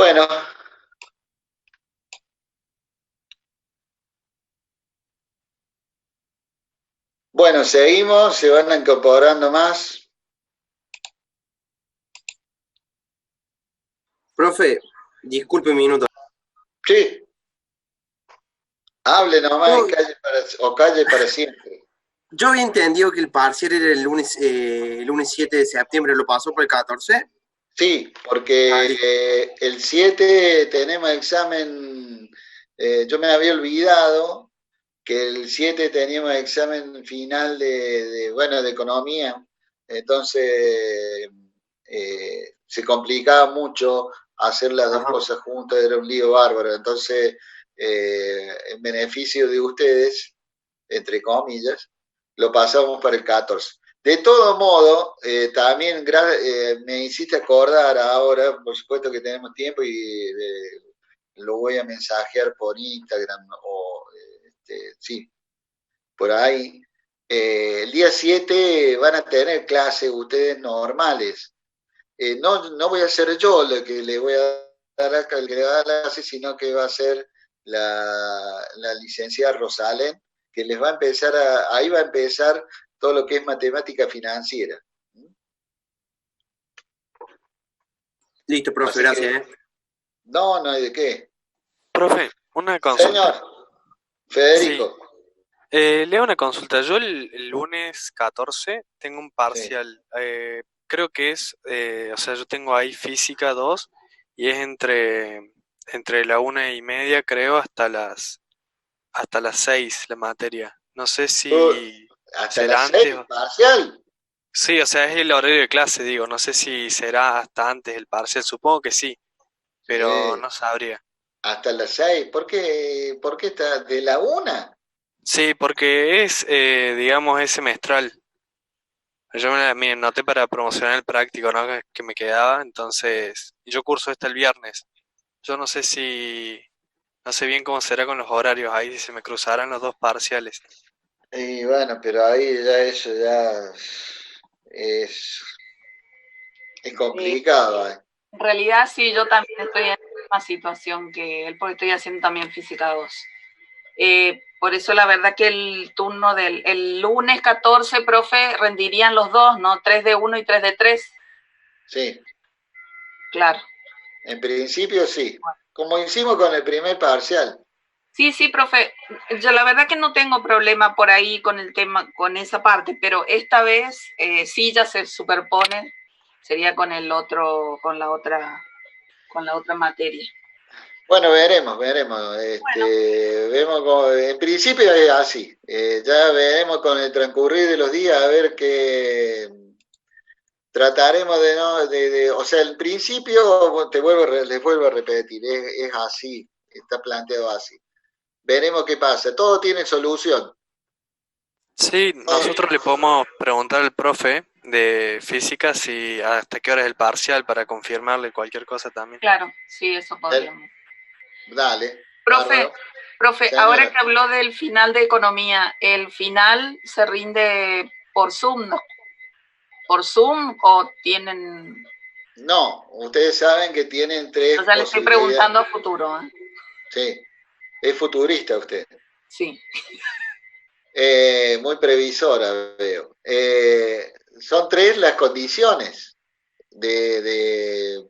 Bueno, bueno, seguimos, se van incorporando más. Profe, disculpe un minuto. Sí, hable nomás y Yo, calle para siempre. yo había entendido que el parcial era el lunes 7 de septiembre, ¿lo pasó por el 14? Sí, Ah, porque listo. el 7 tenemos examen, yo me había olvidado que el 7 teníamos examen final bueno, de economía, entonces se complicaba mucho hacer las dos Ajá. cosas juntas, era un lío bárbaro, entonces en beneficio de ustedes, entre comillas, lo pasamos para el 14. De todo modo, también me hiciste acordar ahora, por supuesto que tenemos tiempo y lo voy a mensajear por Instagram o sí, por ahí. El día 7 van a tener clases ustedes normales. No voy a ser yo el que le voy a dar el que le va a dar la clase, sino que va a ser la licenciada Rosalén, que les va a empezar ahí va a empezar todo lo que es matemática financiera. Listo, profe, Así gracias, que, ¿eh? no hay de qué. Profe, una Señor, consulta. Sí, Federico, le hago una consulta. Yo el lunes 14 tengo un sí. parcial. Creo que es, o sea, yo tengo ahí física 2 y es entre la 1:30, creo, hasta las 6 la materia. No sé Uh, si hasta las será antes 6, parcial. Sí, o sea, es el horario de clase, digo. No sé si será hasta antes el parcial. Supongo que sí, pero Sí, no sabría. hasta las 6. Por qué está de la una? Sí, porque digamos, es semestral. Yo me anoté para promocionar el práctico, ¿no? Que me quedaba, entonces yo curso hasta el viernes. Yo no sé bien cómo será con los horarios ahí, si se me cruzarán los dos parciales. Y bueno, pero ahí ya eso ya es, es Eh, complicado. en realidad sí, yo también estoy en la misma situación que él, porque estoy haciendo también física 2. Por eso la verdad que el turno del el lunes 14, profe, rendirían los dos, ¿no? 3 de uno y 3 de 3. Sí, Claro. en principio sí. Como hicimos con el primer parcial. Sí, sí, profe. Yo la verdad que no tengo problema por ahí con el tema, con esa parte, pero esta vez sí ya se superpone, sería con el otro, con la otra materia. Bueno, veremos. Bueno, Vemos en principio es así. Ya veremos con el transcurrir de los días a ver qué trataremos de no, o sea, el principio les vuelvo a repetir, es así, está planteado así. Veremos qué pasa. Todo tiene solución. Sí, nosotros le podemos preguntar al profe de física si hasta qué hora es el parcial para confirmarle cualquier cosa también. claro, sí, eso Eh, podríamos. Dale, Profe, bárbaro. profe, ahora Señora, que habló del final de economía, ¿el final se rinde por Zoom, no? ¿Por Zoom o tienen...? no, ustedes saben que tienen O tres sea, le estoy posibilidades. preguntando a futuro, ¿eh? Sí, es futurista usted. Sí. Muy previsora, veo. Son tres las condiciones de, de,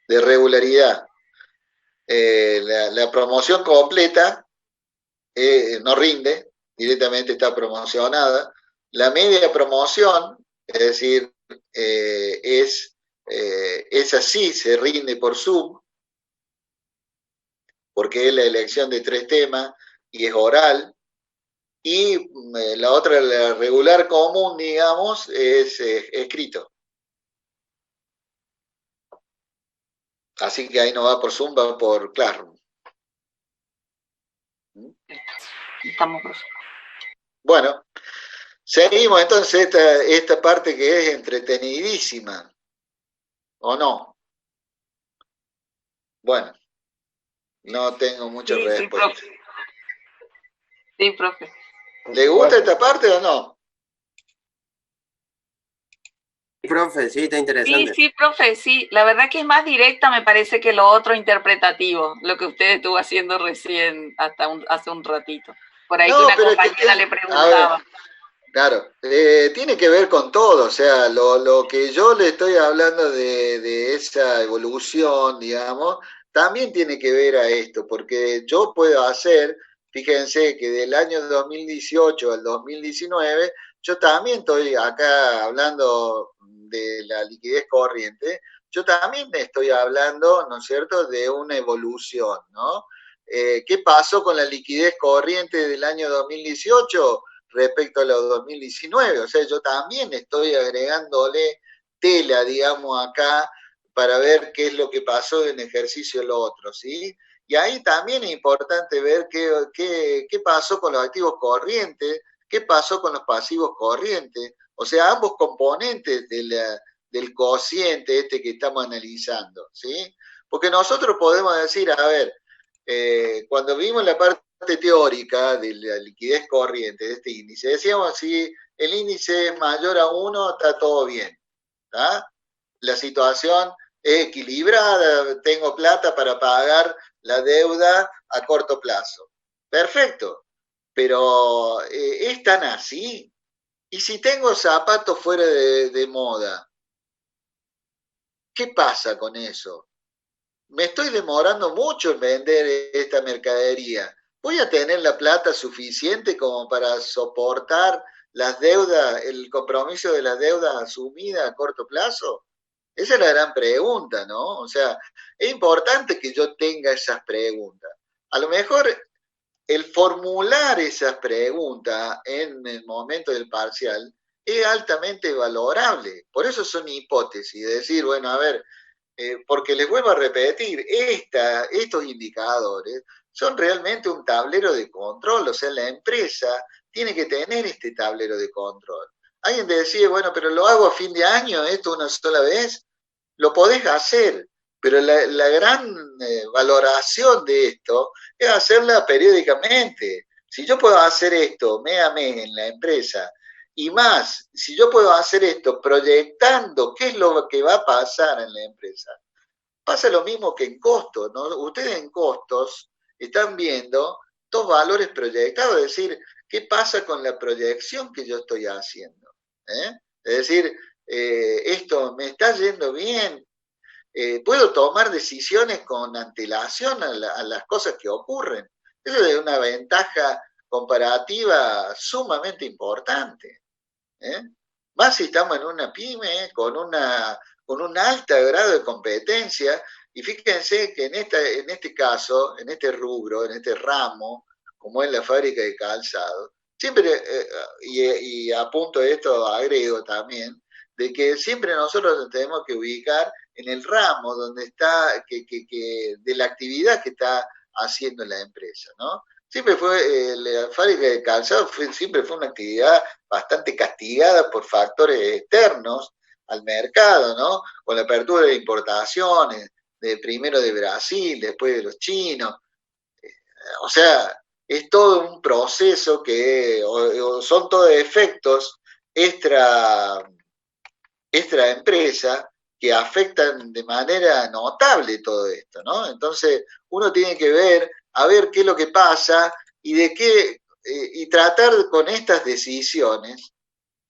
de regularidad. La promoción completa no rinde, directamente está promocionada. La media promoción, es decir, es así, se rinde por Zoom, porque es la elección de tres temas y es oral. Y la otra, la regular común, digamos, es escrito. Así que ahí no va por Zoom, va por Classroom. Estamos, profe. Bueno, seguimos entonces esta parte que es entretenidísima, ¿o no? Bueno, no tengo mucha Sí, sí, respuesta. profe. Sí, profe. ¿Le gusta esta parte o no? Profe, sí, está Sí, interesante. sí, profe, sí. La verdad que es más directa, me parece, que lo otro interpretativo, lo que usted estuvo haciendo recién, hace un ratito. Por ahí que No, una pero es que, compañera le a ver, preguntaba. claro, tiene que ver con todo, o sea, lo que yo le estoy hablando de esa evolución, digamos, también tiene que ver a esto, porque yo puedo hacer, fíjense que del año 2018 al 2019, yo también estoy acá hablando de la liquidez corriente, yo también estoy hablando, ¿no es cierto?, de una evolución, ¿no? ¿Qué pasó con la liquidez corriente del año 2018? Respecto a los 2019. O sea, yo también estoy agregándole tela, digamos, acá para ver qué es lo que pasó en ejercicio lo otro, ¿sí? Y ahí también es importante ver qué pasó con los activos corrientes, qué pasó con los pasivos corrientes, o sea, ambos componentes del cociente este que estamos analizando, ¿sí? Porque nosotros podemos decir, a ver, cuando vimos la parte teórica de la liquidez corriente de este índice, decíamos si el índice es mayor a 1, está todo bien. ¿Tá? La situación es equilibrada, tengo plata para pagar la deuda a corto plazo. Perfecto, pero ¿es tan así? Y si tengo zapatos fuera de moda, ¿qué pasa con eso? Me estoy demorando mucho en vender esta mercadería. ¿Voy a tener la plata suficiente como para soportar las deudas, el compromiso de las deudas asumidas a corto plazo? Esa es la gran pregunta, ¿no? O sea, es importante que yo tenga esas preguntas. A lo mejor el formular esas preguntas en el momento del parcial es altamente valorable. Por eso son hipótesis, de decir, bueno, a ver, porque les vuelvo a repetir, estos indicadores son realmente un tablero de control, o sea, la empresa tiene que tener este tablero de control. Alguien te decía, bueno, pero lo hago a fin de año, esto una sola vez, lo podés hacer, pero la gran valoración de esto es hacerla periódicamente. Si yo puedo hacer esto mes a mes en la empresa, y más, si yo puedo hacer esto proyectando qué es lo que va a pasar en la empresa, pasa lo mismo que en costos, ¿no? Ustedes en costos están viendo dos valores proyectados, es decir, qué pasa con la proyección que yo estoy haciendo. ¿Eh? Es decir, esto me está yendo bien, puedo tomar decisiones con antelación a las cosas que ocurren. Eso es una ventaja comparativa sumamente importante. ¿Eh? Más si estamos en una pyme con un alto grado de competencia, y fíjense que en este caso, en este rubro, en este ramo, como es la fábrica de calzado, siempre, y apunto esto, agrego también, de que siempre nosotros nos tenemos que ubicar en el ramo donde está, de la actividad que está haciendo la empresa, ¿no? Siempre fue, la fábrica de calzado siempre fue una actividad bastante castigada por factores externos al mercado, ¿no? Con la apertura de importaciones, primero de Brasil, después de los chinos. O sea, es todo un proceso que o son todos efectos extra, extra empresa que afectan de manera notable todo esto, ¿no? Entonces, uno tiene que ver, a ver qué es lo que pasa y de qué, y tratar con estas decisiones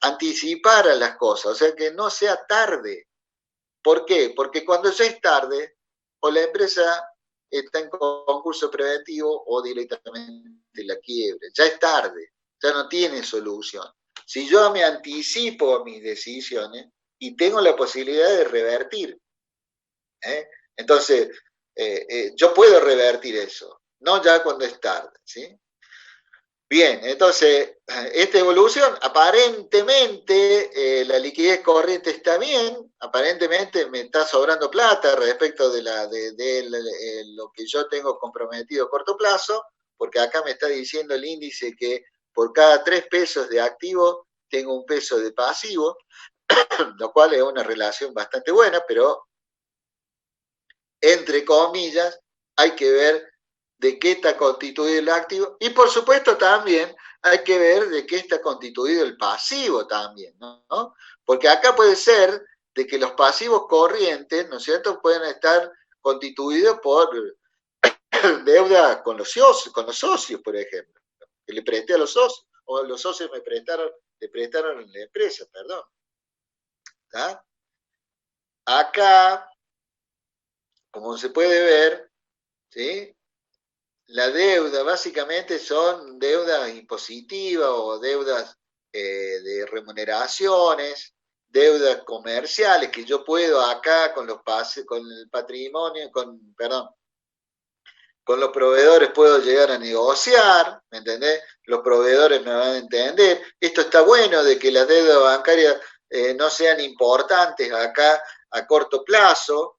anticipar a las cosas, o sea, que no sea tarde. ¿Por qué? Porque cuando ya es tarde, o la empresa está en concurso preventivo o directamente la quiebre. Ya es tarde, ya no tiene solución. Si yo me anticipo a mis decisiones y tengo la posibilidad de revertir, ¿eh? Entonces, yo puedo revertir eso, no ya cuando es tarde, ¿sí? Bien, entonces, esta evolución, aparentemente la liquidez corriente está bien, aparentemente me está sobrando plata respecto de lo que yo tengo comprometido a corto plazo, porque acá me está diciendo el índice que por cada 3 pesos de activo tengo un peso de pasivo, lo cual es una relación bastante buena, pero entre comillas hay que ver de qué está constituido el activo y por supuesto también hay que ver de qué está constituido el pasivo también, ¿no? Porque acá puede ser de que los pasivos corrientes, ¿no es cierto?, pueden estar constituidos por deuda con los socios, por ejemplo, que le presté a los socios, o los socios le prestaron a la empresa, perdón. ¿Tá? Acá, como se puede ver, ¿sí?, la deuda básicamente son deudas impositivas o deudas de remuneraciones, deudas comerciales que yo puedo acá con el patrimonio, con los proveedores puedo llegar a negociar, ¿me entendés? Los proveedores me van a entender. Esto está bueno de que las deudas bancarias no sean importantes acá a corto plazo,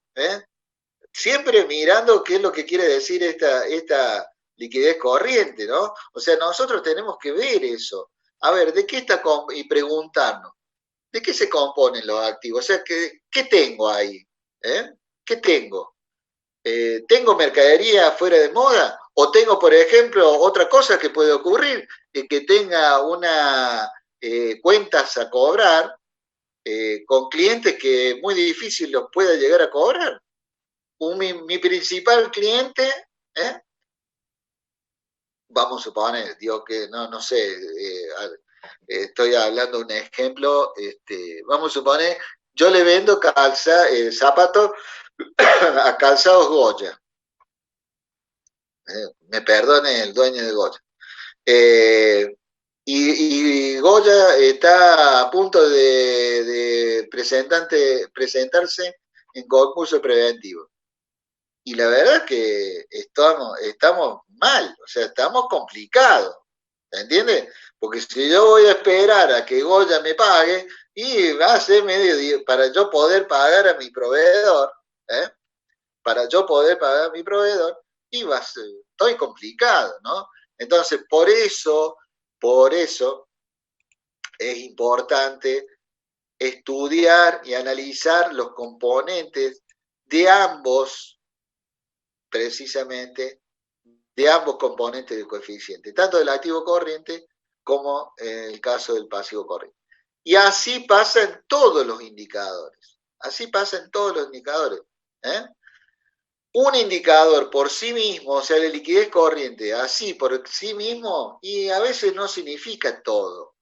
siempre mirando qué es lo que quiere decir esta liquidez corriente, ¿no? O sea, nosotros tenemos que ver eso. A ver, ¿de qué está y preguntarnos? ¿De qué se componen los activos? O sea, ¿qué tengo ahí? ¿Qué tengo? ¿Tengo mercadería fuera de moda? ¿O tengo, por ejemplo, otra cosa que puede ocurrir? Que tenga cuentas a cobrar con clientes que muy difícil los pueda llegar a cobrar. Mi principal cliente, vamos a suponer, digo que no sé, estoy hablando de un ejemplo, vamos a suponer, yo le vendo zapatos a Calzados Goya. Me perdone el dueño de Goya. Y Goya está a punto de presentarse en concurso preventivo. Y la verdad es que estamos mal, o sea, estamos complicados, ¿entiendes? Porque si yo voy a esperar a que Goya me pague, y va a ser medio para yo poder pagar a mi proveedor, y estoy complicado, ¿no? Entonces, por eso es importante estudiar y analizar los componentes de ambos, precisamente, de ambos componentes del coeficiente, tanto del activo corriente como en el caso del pasivo corriente. Y así pasa en todos los indicadores. Un indicador por sí mismo, o sea, la liquidez corriente, así por sí mismo, y a veces no significa todo.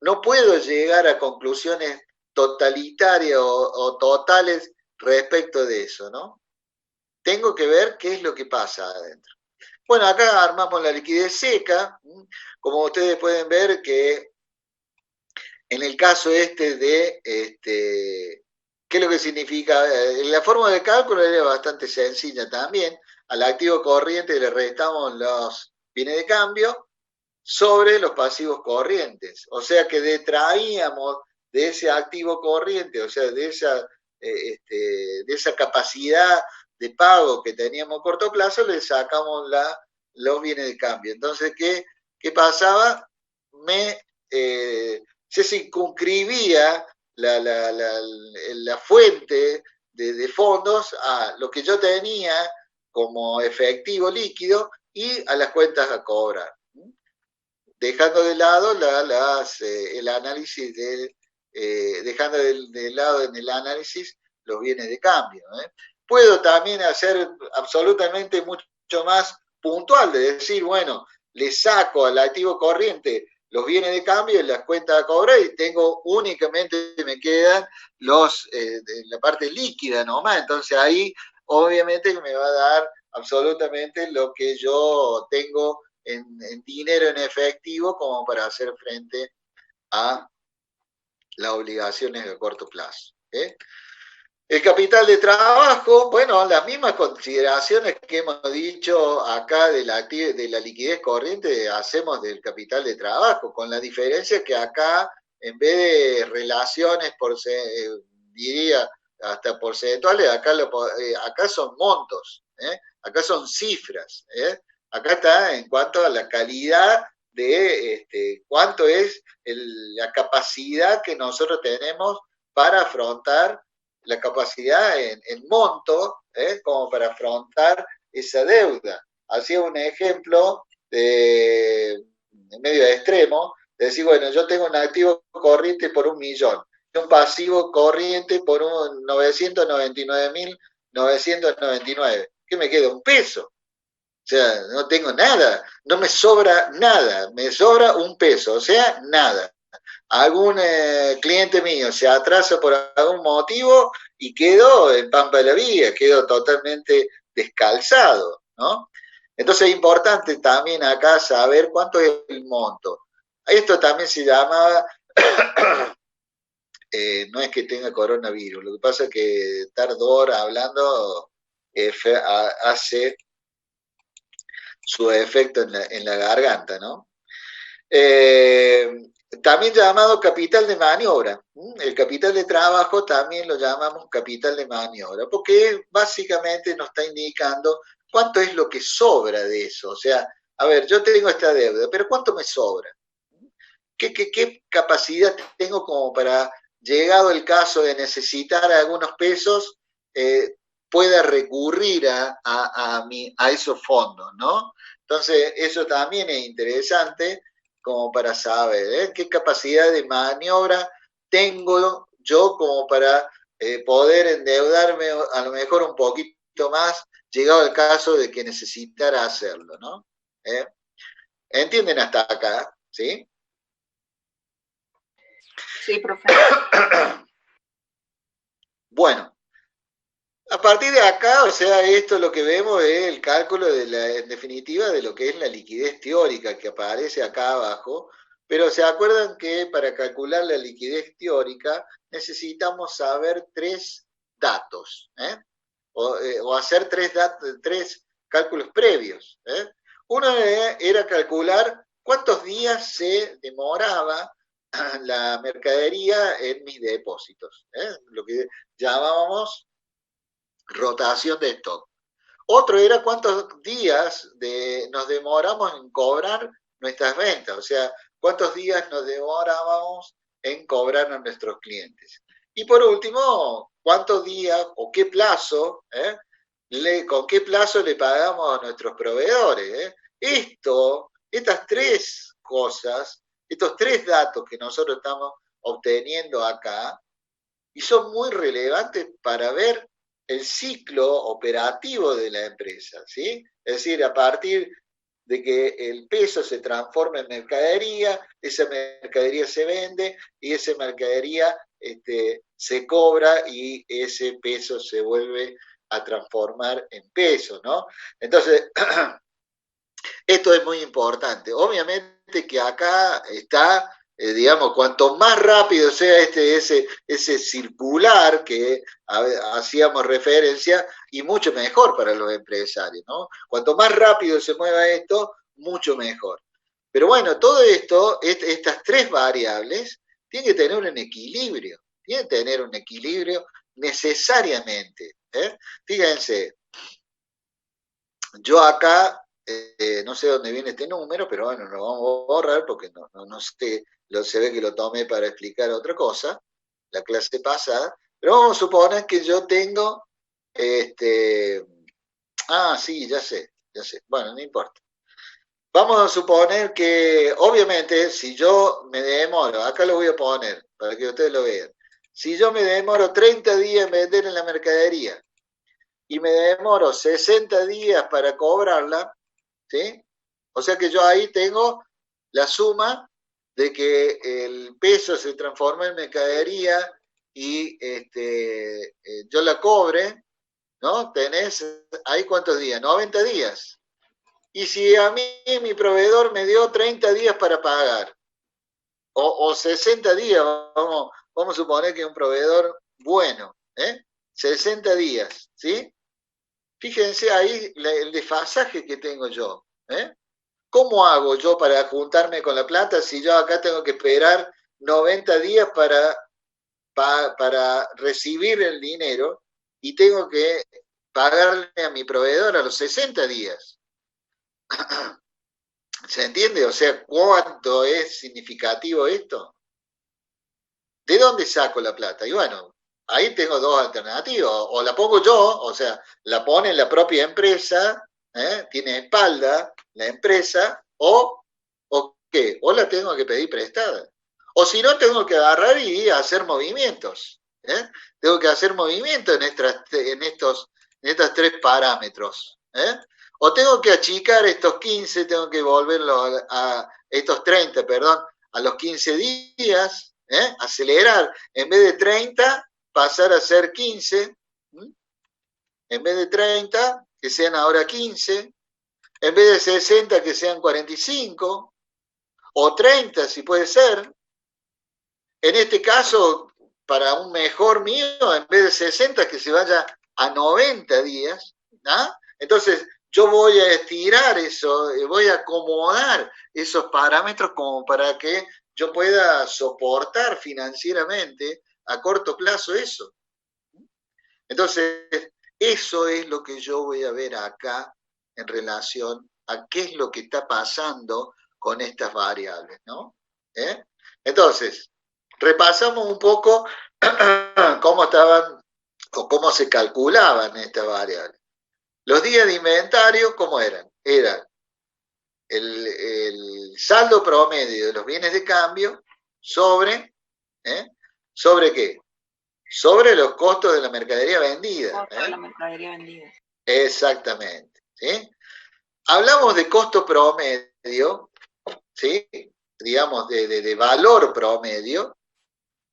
No puedo llegar a conclusiones totalitarias o totales respecto de eso, ¿no? Tengo que ver qué es lo que pasa adentro. Bueno, acá armamos la liquidez seca, como ustedes pueden ver que en el caso de, ¿qué es lo que significa? La forma de cálculo es bastante sencilla también. Al activo corriente le restamos los bienes de cambio sobre los pasivos corrientes. O sea que detraíamos de ese activo corriente, o sea, de esa capacidad de pago que teníamos a corto plazo, le sacamos los bienes de cambio. Entonces, ¿qué pasaba? Se circunscribía la fuente de fondos a lo que yo tenía como efectivo líquido y a las cuentas a cobrar, dejando de lado el análisis dejando de lado en el análisis los bienes de cambio. Puedo también hacer absolutamente mucho más puntual, de decir, bueno, le saco al activo corriente los bienes de cambio en las cuentas a cobrar y tengo únicamente, me quedan la parte líquida nomás. Entonces ahí obviamente me va a dar absolutamente lo que yo tengo en dinero en efectivo como para hacer frente a las obligaciones a corto plazo. El capital de trabajo, bueno, las mismas consideraciones que hemos dicho acá de la liquidez corriente hacemos del capital de trabajo, con la diferencia que acá, en vez de relaciones, diría hasta porcentuales, acá son montos, acá son cifras, acá está en cuanto a la calidad de cuánto es la capacidad que nosotros tenemos para afrontar la capacidad en monto, como para afrontar esa deuda. Hacía un ejemplo de medio extremo, de decir, bueno, yo tengo un activo corriente por 1.000.000, y un pasivo corriente por 999.999. ¿Qué me queda? Un peso. O sea, no tengo nada, no me sobra nada, me sobra un peso, o sea, nada. Algún cliente mío se atrasa por algún motivo y quedo en pampa de la vía, quedo totalmente descalzado, ¿no? Entonces es importante también acá saber cuánto es el monto. Esto también se llama, no es que tenga coronavirus, lo que pasa es que estar 2 horas hablando hace su efecto en la garganta, ¿no? También llamado capital de maniobra. El capital de trabajo también lo llamamos capital de maniobra, porque básicamente nos está indicando cuánto es lo que sobra de eso. O sea, a ver, yo tengo esta deuda, pero ¿cuánto me sobra? ¿Qué capacidad tengo como para, llegado el caso de necesitar algunos pesos, pueda recurrir a esos fondos, ¿no? Entonces, eso también es interesante como para saber qué capacidad de maniobra tengo yo como para poder endeudarme a lo mejor un poquito más, llegado el caso de que necesitara hacerlo, ¿no? ¿Entienden hasta acá? ¿Sí? Sí, profe. Bueno, a partir de acá, o sea, esto lo que vemos es el cálculo en definitiva, de lo que es la liquidez teórica que aparece acá abajo, pero se acuerdan que para calcular la liquidez teórica necesitamos saber 3 datos, o hacer 3 cálculos previos. Uno era calcular cuántos días se demoraba la mercadería en mis depósitos, lo que llamábamos rotación de stock. Otro era cuántos días nos demoramos en cobrar nuestras ventas, o sea, cuántos días nos demorábamos en cobrar a nuestros clientes. Y por último, cuántos días o qué plazo, con qué plazo le pagamos a nuestros proveedores. Estas 3 cosas, estos 3 datos que nosotros estamos obteniendo acá, y son muy relevantes para ver el ciclo operativo de la empresa, ¿sí? Es decir, a partir de que el peso se transforma en mercadería, esa mercadería se vende y esa mercadería se cobra y ese peso se vuelve a transformar en peso, ¿no? Entonces, esto es muy importante. Obviamente que acá está, digamos, cuanto más rápido sea ese circular que hacíamos referencia, y mucho mejor para los empresarios, ¿no? Cuanto más rápido se mueva esto, mucho mejor. Pero bueno, todo esto, estas 3 variables, tienen que tener un equilibrio, necesariamente. Fíjense, yo acá no sé dónde viene este número, pero bueno, lo vamos a borrar porque no sé, se ve que lo tomé para explicar otra cosa, la clase pasada, pero vamos a suponer que yo tengo, sí, ya sé, bueno, no importa. Vamos a suponer que, obviamente, si yo me demoro, acá lo voy a poner para que ustedes lo vean, si yo me demoro 30 días en vender en la mercadería y me demoro 60 días para cobrarla, ¿sí? O sea que yo ahí tengo la suma de que el peso se transforma en mercadería y yo la cobre, ¿no? Tenés ahí cuántos días, 90 días. Y si a mí mi proveedor me dio 30 días para pagar, o 60 días, vamos a suponer que es un proveedor bueno, 60 días, ¿sí? Fíjense ahí el desfasaje que tengo yo. ¿Cómo hago yo para juntarme con la plata si yo acá tengo que esperar 90 días para recibir el dinero y tengo que pagarle a mi proveedor a los 60 días? ¿Se entiende? O sea, ¿cuánto es significativo esto? ¿De dónde saco la plata? Y bueno, ahí tengo 2 alternativas. O la pongo yo, o sea, la pone la propia empresa, tiene espalda la empresa, o ¿qué? O la tengo que pedir prestada. O si no, tengo que agarrar y hacer movimientos. Tengo que hacer movimientos en estos 3 parámetros. O tengo que achicar estos 15, tengo que volverlos a estos 30, perdón, a los 15 días, acelerar. En vez de 30, pasar a ser 15. En vez de 30, que sean ahora 15. En vez de 60, que sean 45. O 30, si puede ser. En este caso, para un mejor mío, en vez de 60, que se vaya a 90 días. Entonces, yo voy a estirar eso, voy a acomodar esos parámetros como para que yo pueda soportar financieramente a corto plazo eso. Entonces, eso es lo que yo voy a ver acá en relación a qué es lo que está pasando con estas variables, ¿no? Entonces, repasamos un poco cómo estaban o cómo se calculaban estas variables. Los días de inventario, ¿cómo eran? Eran el saldo promedio de los bienes de cambio sobre, ¿sobre qué? Sobre los costos de la mercadería vendida. Costo de la mercadería vendida. Exactamente. ¿Sí? Hablamos de costo promedio, ¿sí? Digamos de valor promedio,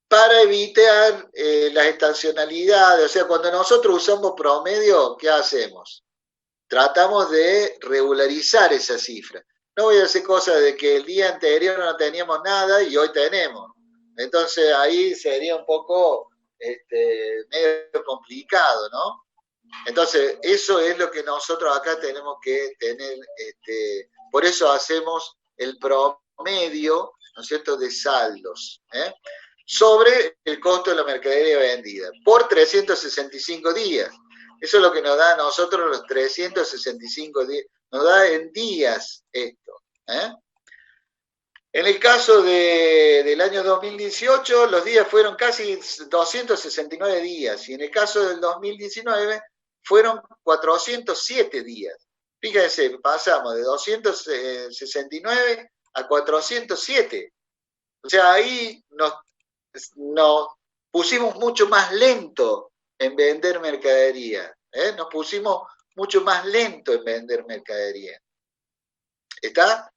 para evitar las estacionalidades. O sea, cuando nosotros usamos promedio, ¿qué hacemos? Tratamos de regularizar esa cifra. No voy a hacer cosas de que el día anterior no teníamos nada y hoy tenemos. Entonces ahí sería un poco medio complicado, ¿no? Entonces, eso es lo que nosotros acá tenemos que tener, por eso hacemos el promedio, ¿no es cierto?, de saldos, sobre el costo de la mercadería vendida, por 365 días. Eso es lo que nos da a nosotros los 365 días, nos da en días esto. En el caso del año 2018, los días fueron casi 269 días, y en el caso del 2019 fueron 407 días. Fíjense, pasamos de 269 a 407. O sea, ahí nos pusimos mucho más lento en vender mercadería. Nos pusimos mucho más lento en vender mercadería. ¿Está?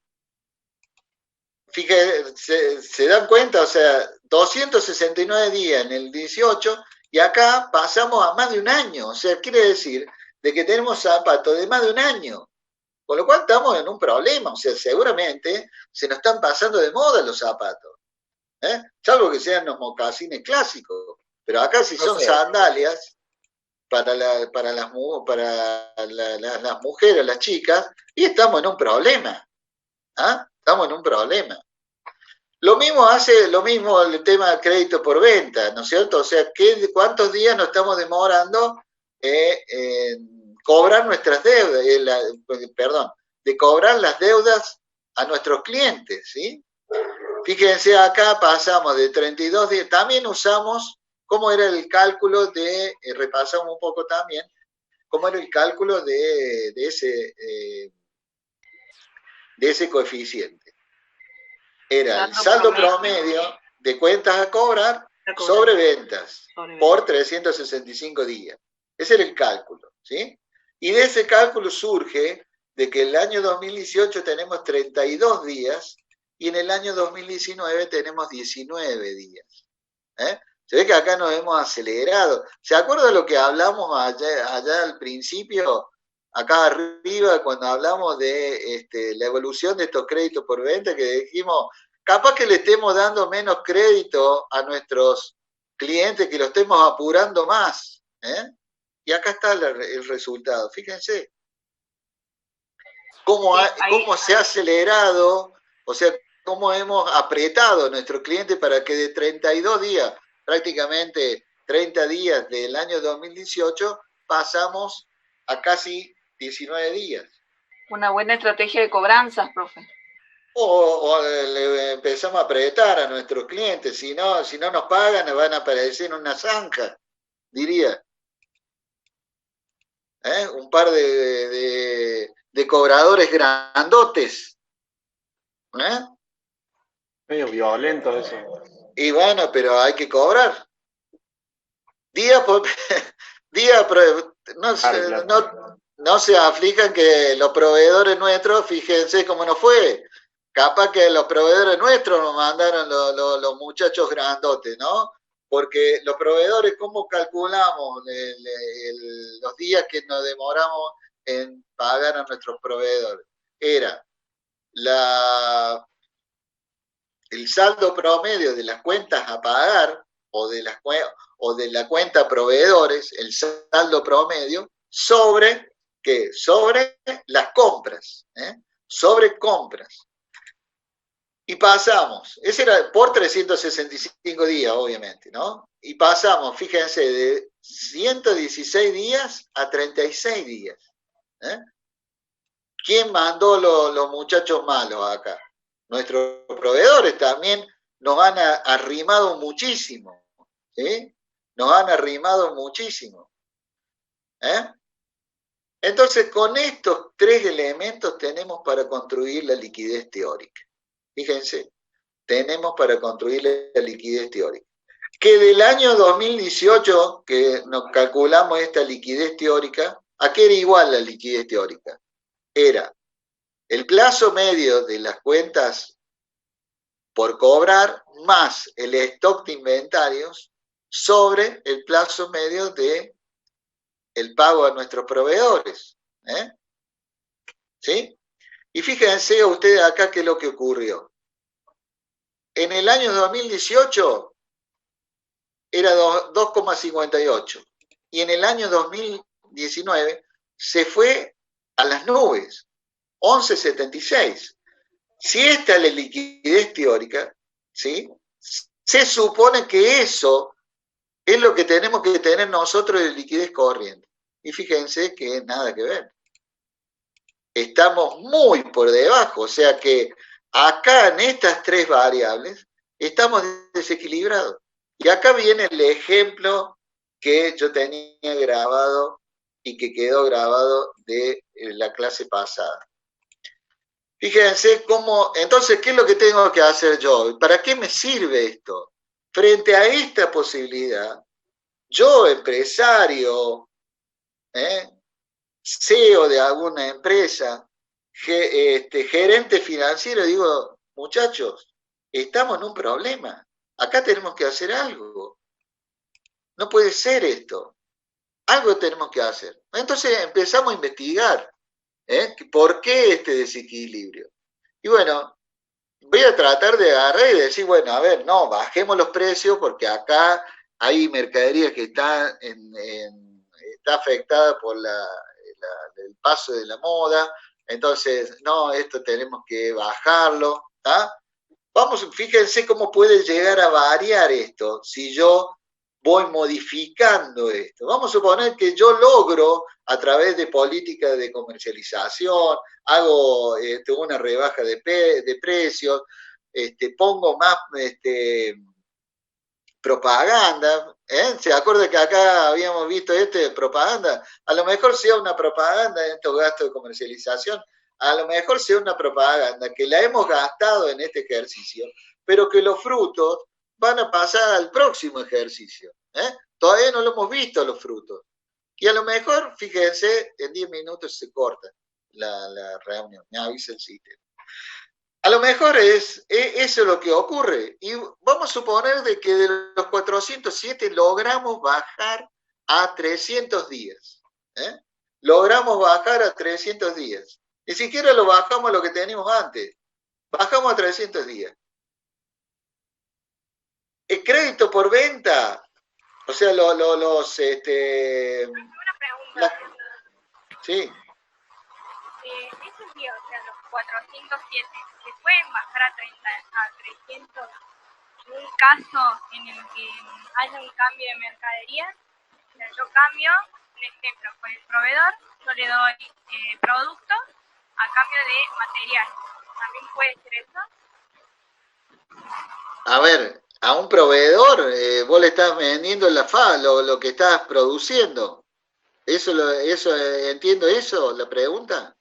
Fíjense, se dan cuenta, o sea, 269 días en el 18 y acá pasamos a más de un año. O sea, quiere decir de que tenemos zapatos de más de un año. Con lo cual estamos en un problema. O sea, seguramente se nos están pasando de moda los zapatos. Salvo que sean los mocasines clásicos. Pero acá si son sandalias para las mujeres, las chicas, y estamos en un problema. Estamos en un problema. Lo mismo el tema de crédito por venta, ¿no es cierto? O sea, ¿cuántos días nos estamos demorando en cobrar nuestras deudas? De cobrar las deudas a nuestros clientes, ¿sí? Fíjense, acá pasamos de 32 días, también usamos cómo era el cálculo repasamos un poco también, cómo era el cálculo de ese coeficiente. Era el saldo promedio de cuentas a cobrar sobre ventas por 365 días. Ese era el cálculo, ¿sí? Y de ese cálculo surge de que el año 2018 tenemos 32 días y en el año 2019 tenemos 19 días. Se ve que acá nos hemos acelerado. ¿Se acuerdan lo que hablamos allá al principio? Acá arriba, cuando hablamos de la evolución de estos créditos por venta, que dijimos, capaz que le estemos dando menos crédito a nuestros clientes, que lo estemos apurando más. Y acá está el resultado. Fíjense cómo se ha acelerado, o sea, cómo hemos apretado a nuestros clientes para que de 32 días, prácticamente 30 días del año 2018, pasamos a casi 19 días. Una buena estrategia de cobranzas, profe. O le empezamos a apretar a nuestros clientes, si no nos pagan, nos van a aparecer en una zanja, diría. Un par de cobradores grandotes. Medio violento eso. Y bueno, pero hay que cobrar. Día por día, no, Claro. no se aflijan que los proveedores nuestros, fíjense cómo nos fue. Capaz que los proveedores nuestros nos mandaron los muchachos grandotes, ¿no? Porque los proveedores, ¿cómo calculamos los días que nos demoramos en pagar a nuestros proveedores? Era el saldo promedio de las cuentas a pagar o de la cuenta proveedores, el saldo promedio, sobre ¿qué? Sobre las compras, sobre compras. Y pasamos, ese era por 365 días, obviamente, ¿no? Y pasamos, fíjense, de 116 días a 36 días. ¿Quién mandó los muchachos malos acá? Nuestros proveedores también nos han arrimado muchísimo, ¿sí? Nos han arrimado muchísimo. Entonces, con estos tres elementos tenemos para construir la liquidez teórica. Fíjense, tenemos para construir la liquidez teórica. Que del año 2018, que nos calculamos esta liquidez teórica, ¿a qué era igual la liquidez teórica? Era el plazo medio de las cuentas por cobrar más el stock de inventarios sobre el plazo medio de el pago a nuestros proveedores. ¿Sí? Y fíjense ustedes acá qué es lo que ocurrió. En el año 2018 era 2,58 y en el año 2019 se fue a las nubes, 11,76. Si esta es la liquidez teórica, ¿sí? Se supone que eso es lo que tenemos que tener nosotros de liquidez corriente. Y fíjense que nada que ver. Estamos muy por debajo, o sea que acá en estas tres variables estamos desequilibrados. Y acá viene el ejemplo que yo tenía grabado y que quedó grabado de la clase pasada. Fíjense cómo, entonces, ¿qué es lo que tengo que hacer yo? ¿Para qué me sirve esto? Frente a esta posibilidad, yo, empresario, CEO de alguna empresa, gerente financiero, digo, muchachos, estamos en un problema. Acá tenemos que hacer algo. No puede ser esto. Algo tenemos que hacer. Entonces empezamos a investigar. ¿Por qué este desequilibrio? Y bueno, voy a tratar de agarrar y decir, bueno, a ver, no, bajemos los precios porque acá hay mercadería que está afectada por el paso de la moda, entonces, no, esto tenemos que bajarlo. Vamos, fíjense cómo puede llegar a variar esto si yo voy modificando esto. Vamos a suponer que yo logro, a través de políticas de comercialización, hago una rebaja de precios, pongo más propaganda. ¿Se acuerda que acá habíamos visto propaganda? A lo mejor sea una propaganda en estos gastos de comercialización, a lo mejor sea una propaganda que la hemos gastado en este ejercicio, pero que los frutos van a pasar al próximo ejercicio. Todavía no lo hemos visto los frutos. Y a lo mejor, fíjense, en 10 minutos se corta la reunión, me avisa el sistema. A lo mejor eso es lo que ocurre. Y vamos a suponer de que de los 407 logramos bajar a 300 días. Logramos bajar a 300 días. Ni siquiera lo bajamos a lo que teníamos antes. Bajamos a 300 días. El crédito por venta, o sea, Una pregunta. Sí. Esos días, o sea, los 407, ¿se pueden bajar a 300 en un caso en el que haya un cambio de mercadería? O sea, yo cambio, un ejemplo, con el proveedor, yo le doy producto a cambio de material. ¿También puede ser eso? A ver, a un proveedor, vos le estás vendiendo lo que estás produciendo. ¿Eso entiendo eso, la pregunta?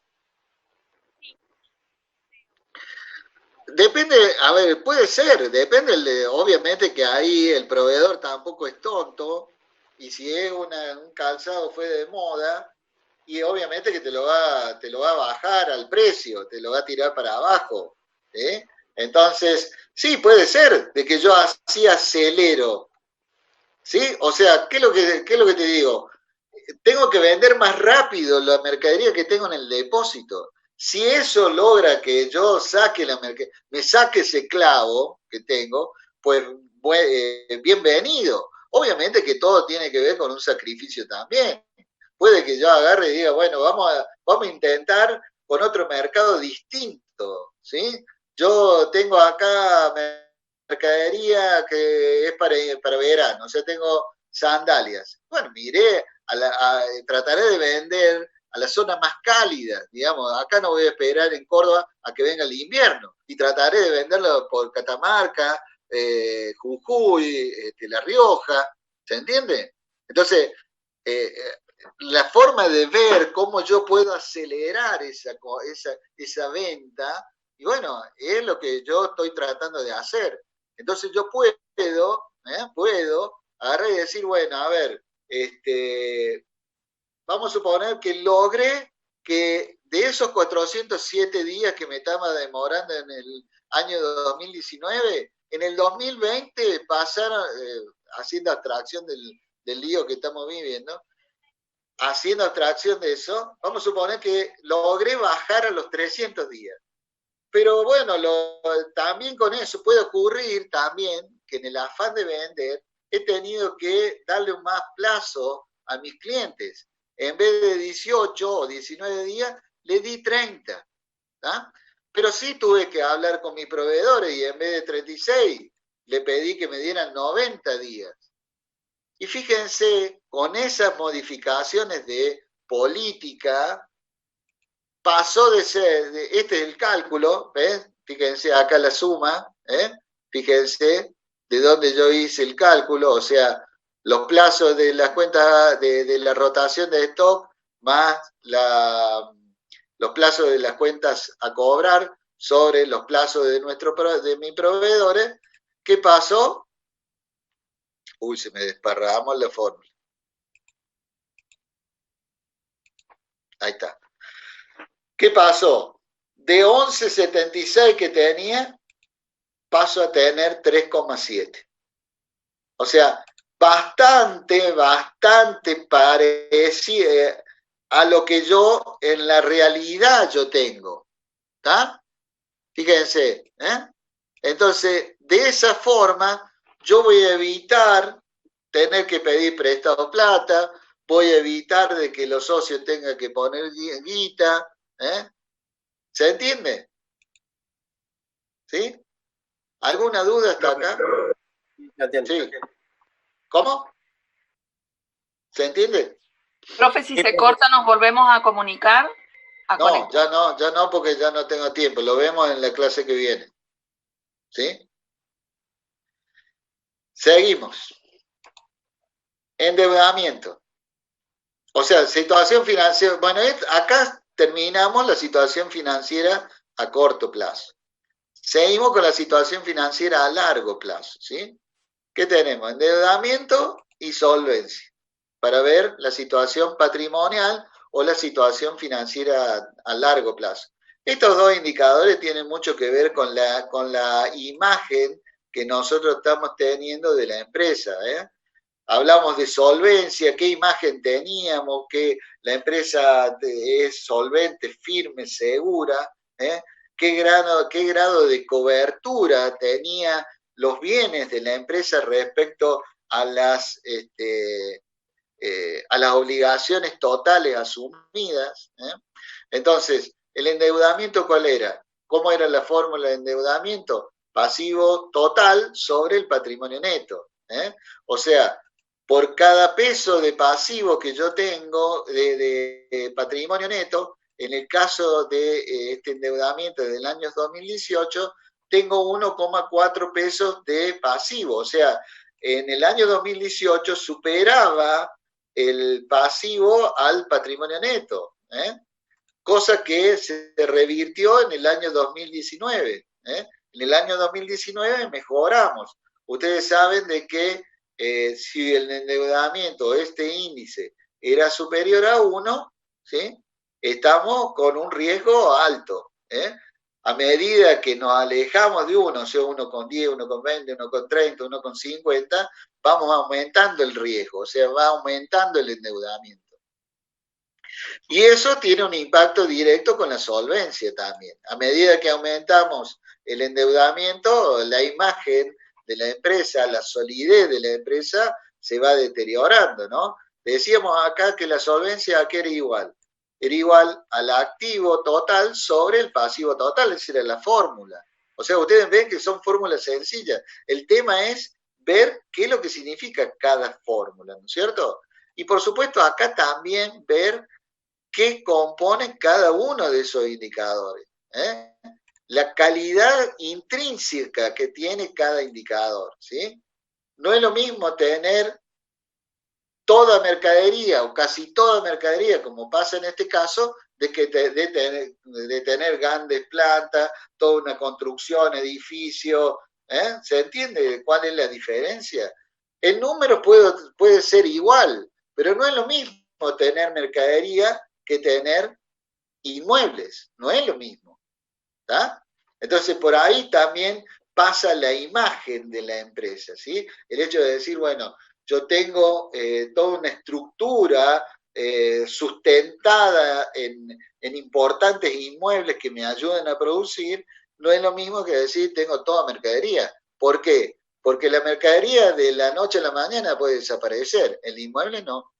depende, a ver, puede ser, depende, obviamente que ahí el proveedor tampoco es tonto, y si es un calzado fue de moda, y obviamente que te lo va a bajar al precio, te lo va a tirar para abajo. ¿Sí? Entonces, sí, puede ser de que yo así acelero. ¿Sí? O sea, ¿qué es lo que te digo? Tengo que vender más rápido la mercadería que tengo en el depósito. Si eso logra que yo saque me saque ese clavo que tengo, pues bienvenido. Obviamente que todo tiene que ver con un sacrificio también. Puede que yo agarre y diga, bueno, vamos a intentar con otro mercado distinto, ¿sí? Yo tengo acá mercadería que es para verano, o sea, tengo sandalias. Bueno, miré, trataré de vender a la zona más cálida, digamos, acá no voy a esperar en Córdoba a que venga el invierno, y trataré de venderlo por Catamarca, Jujuy, La Rioja, ¿se entiende? Entonces, la forma de ver cómo yo puedo acelerar esa venta, y bueno, es lo que yo estoy tratando de hacer. Entonces yo puedo agarrar y decir, bueno, a ver, vamos a suponer que logré que de esos 407 días que me estaba demorando en el año 2019, en el 2020 pasaron, haciendo abstracción del lío que estamos viviendo, haciendo abstracción de eso, vamos a suponer que logré bajar a los 300 días. Pero bueno, también con eso puede ocurrir también que en el afán de vender he tenido que darle un más plazo a mis clientes. En vez de 18 o 19 días, le di 30. ¿tá? Pero sí tuve que hablar con mis proveedores y en vez de 36, le pedí que me dieran 90 días. Y fíjense, con esas modificaciones de política, pasó de ser, este es el cálculo, ¿ves? Fíjense acá la suma, fíjense de dónde yo hice el cálculo, o sea, los plazos de las cuentas de la rotación de stock más los plazos de las cuentas a cobrar sobre los plazos de mis proveedores. ¿Qué pasó? Uy, se me desparramó la fórmula. Ahí está. ¿Qué pasó? De 11,76 que tenía, paso a tener 3,7. O sea, bastante parecido a lo que yo en la realidad yo tengo. ¿Está? Fíjense. Entonces, de esa forma, yo voy a evitar tener que pedir prestado plata, voy a evitar de que los socios tengan que poner guita. ¿Se entiende? ¿Sí? ¿Alguna duda hasta acá? Sí. ¿Cómo? ¿Se entiende? Profe, si se corta, nos volvemos a comunicar. No, ya no, porque ya no tengo tiempo. Lo vemos en la clase que viene. ¿Sí? Seguimos. Endeudamiento. O sea, situación financiera. Bueno, acá terminamos la situación financiera a corto plazo. Seguimos con la situación financiera a largo plazo, ¿sí? ¿Qué tenemos? Endeudamiento y solvencia, para ver la situación patrimonial o la situación financiera a largo plazo. Estos dos indicadores tienen mucho que ver con la imagen que nosotros estamos teniendo de la empresa, Hablamos de solvencia, qué imagen teníamos, que la empresa es solvente, firme, segura, qué grado de cobertura tenía los bienes de la empresa respecto a las obligaciones totales asumidas. Entonces, ¿el endeudamiento cuál era? ¿Cómo era la fórmula de endeudamiento? Pasivo total sobre el patrimonio neto. O sea, por cada peso de pasivo que yo tengo de patrimonio neto, en el caso de este endeudamiento del año 2018, tengo 1,4 pesos de pasivo. O sea, en el año 2018 superaba el pasivo al patrimonio neto, cosa que se revirtió en el año 2019. El En el año 2019 mejoramos. Ustedes saben de que si el endeudamiento, este índice, era superior a 1, ¿sí? Estamos con un riesgo alto. A medida que nos alejamos de 1, o sea, 1,10, 1,20, 1,30, 1,50, vamos aumentando el riesgo, o sea, va aumentando el endeudamiento. Y eso tiene un impacto directo con la solvencia también. A medida que aumentamos el endeudamiento, la imagen de la empresa, la solidez de la empresa se va deteriorando, ¿no? Decíamos acá que la solvencia aquí era igual al activo total sobre el pasivo total, esa era la fórmula. O sea, ustedes ven que son fórmulas sencillas. El tema es ver qué es lo que significa cada fórmula, ¿no es cierto? Y por supuesto acá también ver qué compone cada uno de esos indicadores. La calidad intrínseca que tiene cada indicador, ¿sí? No es lo mismo tener toda mercadería o casi toda mercadería, como pasa en este caso, de tener grandes plantas, toda una construcción, edificio. ¿Se entiende cuál es la diferencia? El número puede ser igual, pero no es lo mismo tener mercadería que tener inmuebles, no es lo mismo. ¿Tá? Entonces, por ahí también pasa la imagen de la empresa, ¿sí? El hecho de decir, bueno, yo tengo toda una estructura sustentada en importantes inmuebles que me ayuden a producir, no es lo mismo que decir tengo toda mercadería. ¿Por qué? Porque la mercadería de la noche a la mañana puede desaparecer, el inmueble no.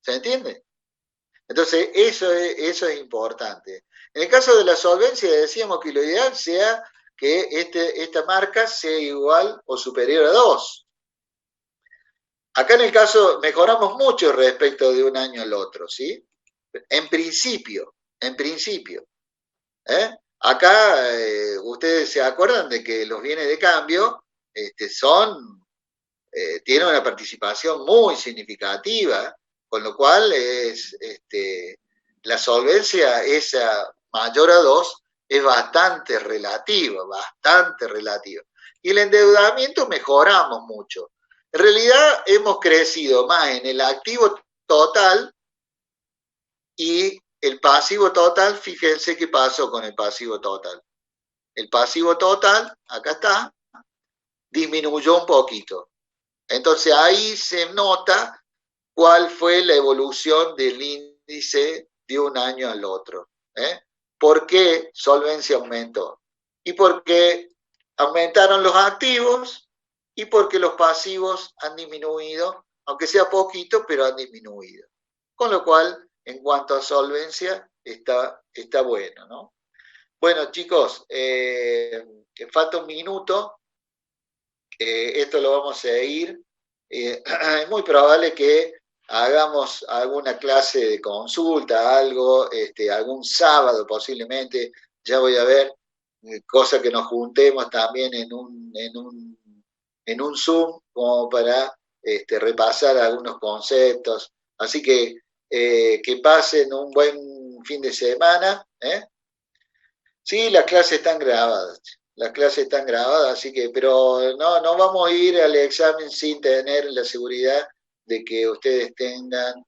¿Se entiende? Entonces, eso es importante. En el caso de la solvencia, decíamos que lo ideal sea que esta marca sea igual o superior a 2. Acá en el caso mejoramos mucho respecto de un año al otro, ¿sí? En principio. Acá ustedes se acuerdan de que los bienes de cambio tienen una participación muy significativa, con lo cual la solvencia esa mayor a 2 es bastante relativa. Y el endeudamiento mejoramos mucho. En realidad hemos crecido más en el activo total y el pasivo total. Fíjense qué pasó con el pasivo total. El pasivo total, acá está, disminuyó un poquito. Entonces ahí se nota cuál fue la evolución del índice de un año al otro. ¿Por qué solvencia aumentó? Y porque aumentaron los activos y porque los pasivos han disminuido, aunque sea poquito, pero han disminuido. Con lo cual, en cuanto a solvencia, está bueno, ¿no? Bueno, chicos, falta un minuto. Esto lo vamos a ir. Es muy probable que hagamos alguna clase de consulta, algún sábado posiblemente, ya voy a ver, cosa que nos juntemos también en un Zoom como para repasar algunos conceptos. Así que pasen un buen fin de semana. Sí, las clases están grabadas. Así que, pero no vamos a ir al examen sin tener la seguridad de que ustedes tengan